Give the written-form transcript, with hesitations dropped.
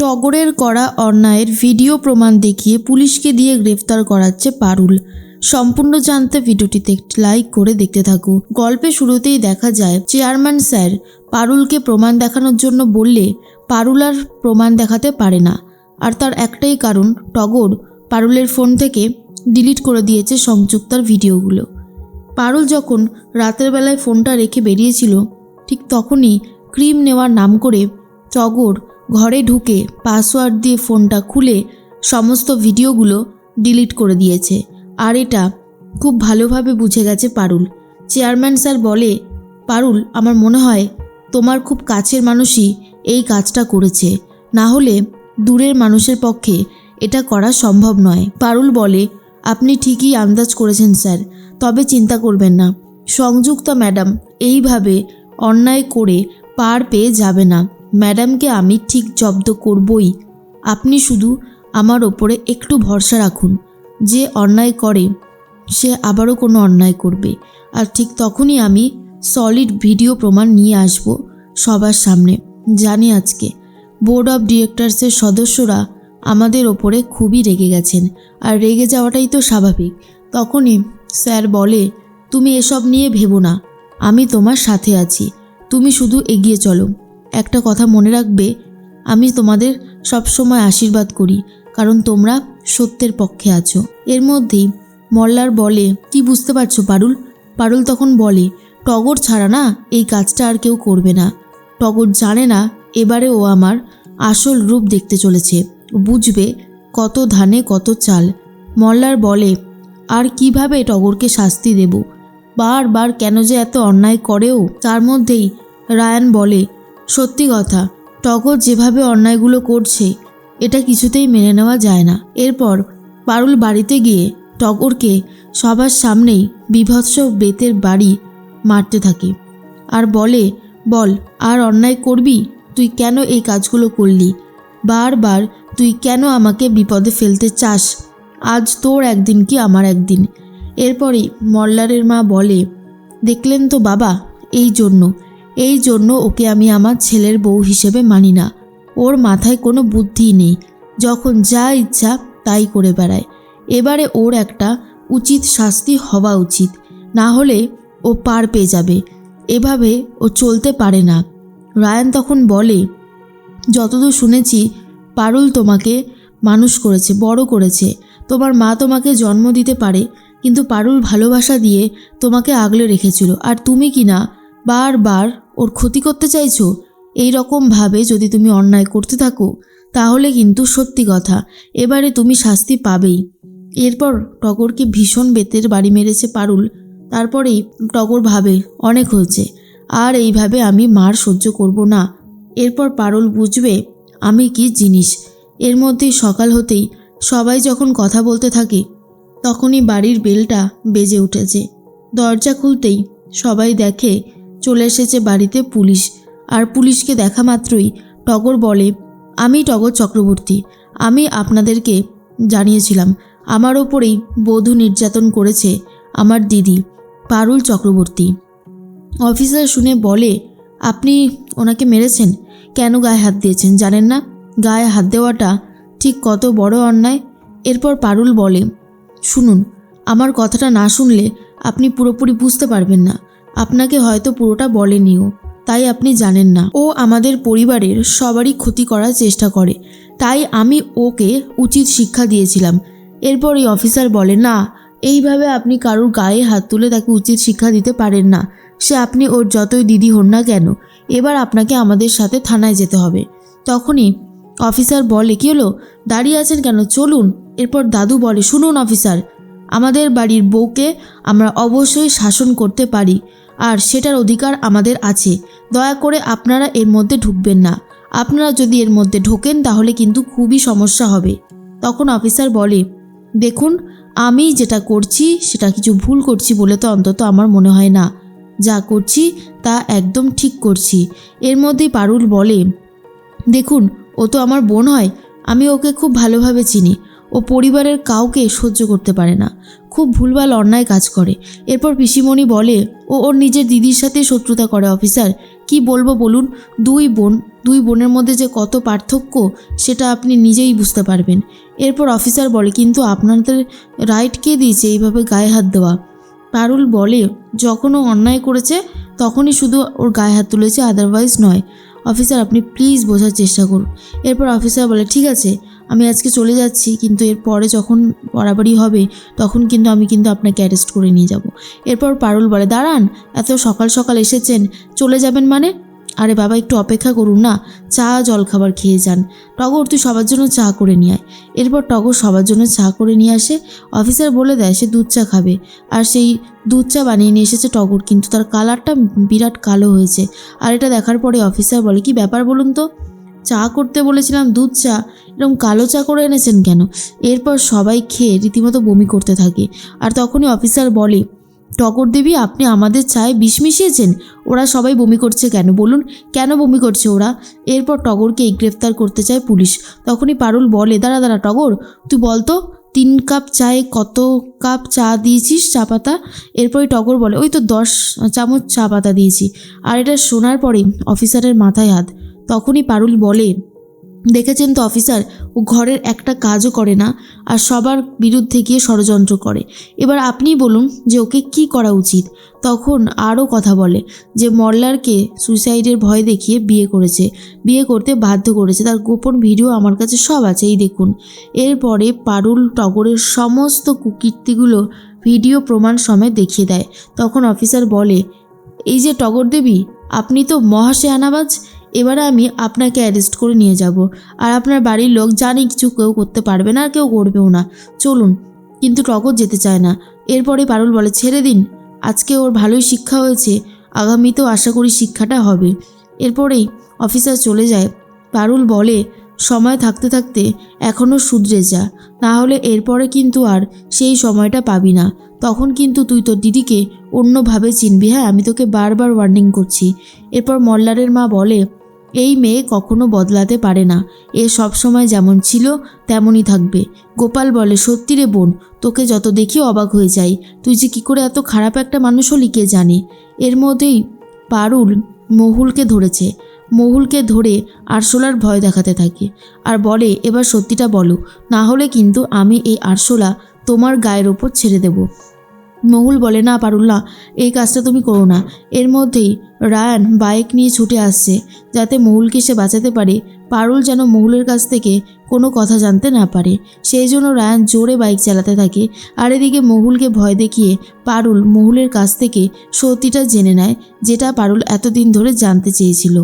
টগরের করা অন্যায়ের ভিডিও প্রমাণ দেখিয়ে পুলিশকে দিয়ে গ্রেফতার করাচ্ছে পারুল। সম্পূর্ণ জানতে ভিডিওটিতে একটি লাইক করে দেখতে থাকো। গল্পে শুরুতেই দেখা যায় চেয়ারম্যান স্যার পারুলকে প্রমাণ দেখানোর জন্য বললে পারুল আর প্রমাণ দেখাতে পারে না। আর তার একটাই কারণ, টগর পারুলের ফোন থেকে ডিলিট করে দিয়েছে সংযুক্তার ভিডিওগুলো। পারুল যখন রাতের বেলায় ফোনটা রেখে বেরিয়েছিল, ঠিক তখনই ক্রিম নেওয়ার নাম করে টগর ঘরে ঢুকে পাসওয়ার্ড দিয়ে ফোনটা খুলে সমস্ত ভিডিওগুলো ডিলিট করে দিয়েছে। আর এটা খুব ভালোভাবে বুঝে গেছে পারুল। চেয়ারম্যান স্যার বলে, পারুল, আমার মনে হয় তোমার খুব কাছের মানুষই এই কাজটা করেছে, না হলে দূরের মানুষের পক্ষে এটা করা সম্ভব নয়। পারুল বলে, আপনি ঠিকই আন্দাজ করেছেন স্যার, তবে চিন্তা করবেন না, সংযুক্তা ম্যাডাম এইভাবে অন্যায় করে পার পেয়ে যাবে না। ম্যাডামকে আমি ঠিক জব্দ করবই। আপনি শুধু আমার ওপরে একটু ভরসা রাখুন। যে অন্যায় করে সে আবারও কোনো অন্যায় করবে। আর ঠিক তখনই আমি সলিড ভিডিও প্রমাণ নিয়ে আসব সবার সামনে। জানি আজকে বোর্ড অফ ডিরেক্টরসের সদস্যরা আমাদের ওপরে খুবই রেগে গেছেন, আর রেগে যাওয়াটাই তো স্বাভাবিক। তখনই স্যার বলে, তুমি এসব নিয়ে ভেবো না, আমি তোমার সাথে আছি, তুমি শুধু এগিয়ে চলো। একটা কথা মনে রাখবে, আমি তোমাদের সবসময় আশীর্বাদ করি, কারণ তোমরা সত্যের পক্ষে আছো। এর মধ্যেই মল্লার বলে, কি বুঝতে পারছো পারুল? পারুল তখন বলে, টগর ছাড়া না এই কাজটা আর কেউ করবে না। টগর জানে না এবারে ও আমার আসল রূপ দেখতে চলেছে, বুঝবে কত ধানে কত চাল। মল্লার বলে, আর কিভাবে টগরকে শাস্তি দেব? বারবার কেন যে এত অন্যায় করেও। তার মধ্যেই রায়ান বলে, সত্যি কথা, টগর যেভাবে অন্যায়গুলো করছে এটা কিছুতেই মেনে নেওয়া যায় না। এরপর পারুল বাড়িতে গিয়ে টগরকে সবার সামনেই বিভৎস বেতের বাড়ি মারতে থাকে আর বলে, বল আর অন্যায় করবি? তুই কেন এই কাজগুলো করলি? বারবার তুই কেন আমাকে বিপদে ফেলতে চাস? আজ তোর একদিন কি আমার একদিন। এরপরই মল্লারের মা বলে, দেখলেন তো বাবা, এই জন্য ওকে আমি আমার ছেলের বউ হিসেবে মানি না। ওর মাথায় কোনো বুদ্ধি নেই, যখন যা ইচ্ছা তাই করে বেড়ায়। এবারে ওর একটা উচিত শাস্তি হওয়া উচিত, না হলে ও পার পেয়ে যাবে। এভাবে ও চলতে পারে না। রায়ান তখন বলে, যতদূর শুনেছি পারুল তোমাকে মানুষ করেছে, বড় করেছে। তোমার মা তোমাকে জন্ম দিতে পারে, কিন্তু পারুল ভালোবাসা দিয়ে তোমাকে আগলে রেখেছিল, আর তুমি কি না বারবার ওর ক্ষতি করতে চাইছো। এই রকমভাবে যদি তুমি অন্যায় করতে থাকো তাহলে কিন্তু সত্যি কথা, এবারে তুমি শাস্তি পাবেই। এরপর টগরকে ভীষণ বেতের বাড়ি মেরেছে পারুল। তারপরেই টগর ভাবে, অনেক হয়েছে, আর এইভাবে আমি মার সহ্য করব না। এরপর পারুল বুঝবে আমি কি জিনিস। এর মধ্যেই সকাল হতেই সবাই যখন কথা বলতে থাকে, তখনই বাড়ির বেলটা বেজে উঠেছে। দরজা খুলতেই সবাই দেখে চলে এসেছে বাড়িতে পুলিশ। আর পুলিশকে দেখা মাত্রই টগর বলে, আমি টগর চক্রবর্তী, আমি আপনাদেরকে জানিয়েছিলাম আমার ওপরেই বধূ নির্যাতন করেছে আমার দিদি পারুল চক্রবর্তী। অফিসার শুনে বলে, আপনি ওনাকে মেরেছেন? কেন গায়ে হাত দিয়েছেন জানেন না? গায়ে হাত দেওয়াটা ঠিক কত বড় অন্যায়। এরপর পারুল বলে, শুনুন, আমার কথাটা না শুনলে আপনি পুরোপুরি বুঝতে পারবেন না। আপনাকে হয়তো পুরোটা বলেনিও, তাই আপনি জানেন না। ও আমাদের পরিবারের সবারই ক্ষতি করার চেষ্টা করে, তাই আমি ওকে উচিত শিক্ষা দিয়েছিলাম। এরপর এই অফিসার বলে, না, এইভাবে আপনি কারোর গায়ে হাত তুলে তাকে উচিত শিক্ষা দিতে পারেন না। সে আপনি ওর যতই দিদি হন না কেন, এবার আপনাকে আমাদের সাথে থানায় যেতে হবে। তখনই অফিসার বলে, কি হলো, দাঁড়িয়ে আছেন কেন, চলুন। এরপর দাদু বলে, শুনুন অফিসার, আমাদের বাড়ির বউকে আমরা অবশ্যই শাসন করতে পারি, আর সেটার অধিকার আমাদের আছে। দয়া করে আপনারা এর মধ্যে ঢুকবেন না। আপনারা যদি এর মধ্যে ঢোকেন তাহলে কিন্তু খুবই সমস্যা হবে। তখন অফিসার বলে, দেখুন, আমি যেটা করছি সেটা কিছু ভুল করছি বলে তো অন্তত আমার মনে হয় না। যা করছি তা একদম ঠিক করছি। এর মধ্যেই পারুল বলে, দেখুন, ও তো আমার বোন হয়, আমি ওকে খুব ভালোভাবে চিনি। ও পরিবারের কাউকে সহ্য করতে পারে না, খুব ভুলভাল অন্যায় কাজ করে। এরপর পিসিমণি বলে, ও ওর নিজের দিদির সাথে শত্রুতা করে অফিসার। কি বলবো বলুন, দুই বোন দুই বোনের মধ্যে যে কত পার্থক্য সেটা আপনি নিজেই বুঝতে পারবেন। এরপর অফিসার বলে, কিন্তু আপনাদের রাইট কে দিয়েছে এইভাবে গায়ে হাত দেওয়া? পারুল বলে, যখন ও অন্যায় করেছে তখনই শুধু ওর গায়ে হাত তুলেছে, আদারওয়াইজ নয়। অফিসার আপনি প্লিজ বোঝার চেষ্টা করুন। এরপর অফিসার বলে, ঠিক আছে আমি আজকে চলে যাচ্ছি, কিন্তু এর পরে যখন বাড়াবাড়ি হবে তখন কিন্তু আমি আপনাকে অ্যারেস্ট করে নিয়ে যাব। এরপর পারুল বলে, দাঁড়ান, এত সকাল সকাল এসেছেন, চলে যাবেন মানে? আরে বাবা একটু অপেক্ষা করুন না, চা জলখাবার খেয়ে যান। টগর তুই সবার জন্য চা করে নিয়ে আয়। এরপর টগর সবার জন্য চা করে নিয়ে আসে। অফিসার বলে দেয় সে দুধ চা খাবে, আর সেই দুধ চা বানিয়ে নিয়ে এসেছে টগর, কিন্তু তার কালারটা বিরাট কালো হয়েছে। আর এটা দেখার পরে অফিসার বলে, কি ব্যাপার বলুন তো, চা করতে বলেছিলাম দুধ চা, এরকম কালো চা করে এনেছেন কেন? এরপর সবাই খেয়ে রীতিমতো বমি করতে থাকে। আর তখনই অফিসার বলে, টগর দেবী আপনি আমাদের চায়ে বিষ মিশিয়েছেন, ওরা সবাই বমি করছে কেন বলুন, কেন বমি করছে ওরা? এরপর টগরকে গ্রেফতার করতে চায় পুলিশ। তখনই পারুল বলে, দাঁড়া টগর, তুই বলতো 3 কাপ চায়ে কত কাপ চা দিয়েছিস, চা পাতা? এরপরই টগর বলে, ওই তো 10 চামচ চা পাতা দিয়েছি। আর এটা শোনার পরে অফিসারের মাথায় হাত। তখনই পারুল বলে, দেখেছেন তো অফিসার, ও ঘরের একটা কাজও করে না আর সবার বিরুদ্ধে গিয়ে ষড়যন্ত্র করে। এবার আপনিই বলুন যে ওকে কি করা উচিত। তখন আরও কথা বলে যে মল্লারকে সুইসাইডের ভয় দেখিয়ে বিয়ে করতে বাধ্য করেছে, তার গোপন ভিডিও আমার কাছে সব আছে, এই দেখুন। এরপরে পারুল টগরের সমস্ত কুকীর্তিগুলো ভিডিও প্রমাণ সমেত দেখিয়ে দেয়। তখন অফিসার বলে, এই যে টগর দেবী, আপনি তো মহাশেয়ানাবাজ, এবারে আমি আপনাকে অ্যারেস্ট করে নিয়ে যাব, আর আপনার বাড়ির লোক জানি কিছু কেউ করতে পারবে না আর কেউ করবেও না, চলুন। কিন্তু টগর যেতে চায় না। এরপরে পারুল বলে, ছেড়ে দিন, আজকে ওর ভালোই শিক্ষা হয়েছে, আগামীতেও আশা করি শিক্ষাটা হবে। এরপরেই অফিসার চলে যায়। পারুল বলে, সময় থাকতে থাকতে এখনও শুধরে যা, না হলে এরপরে কিন্তু আর সেই সময়টা পাবি না, তখন কিন্তু তুই তোর দিদিকে অন্যভাবে চিনবি। হ্যাঁ, আমি তোকে বারবার ওয়ার্নিং করছি। এরপর মল্লারের মা বলে, এই মেয়ে কখনো বদলাতে পারে না, এ সব সময় যেমন ছিল তেমনই থাকবে। গোপাল বলে, সত্যি রে বোন, তোকে যত দেখি অবাক হয়ে যাই, তুই যে কী করে এত খারাপ একটা মানুষ হলি কে জানে। এর মধ্যেই পারুল মহুলকে ধরে আরশোলার ভয় দেখাতে থাকে আর বলে, এবার সত্যিটা বলো, না হলে কিন্তু আমি এই আরশোলা তোমার গায়ের ওপর ছেড়ে দেব। মহুল বলে, না পারুল না, এই কাজটা তুমি করো না। এর মধ্যেই রায়ান বাইক নিয়ে ছুটে আসছে যাতে মহুলকে সে বাঁচাতে পারে, পারুল যেন মহুলের কাছ থেকে কোনো কথা জানতে না পারে। সেই জন্য রায়ান জোরে বাইক চালাতে থাকে। আর এদিকে মহুলকে ভয় দেখিয়ে পারুল মহুলের কাছ থেকে সত্যিটা জেনে নেয়, যেটা পারুল এতদিন ধরে জানতে চেয়েছিল।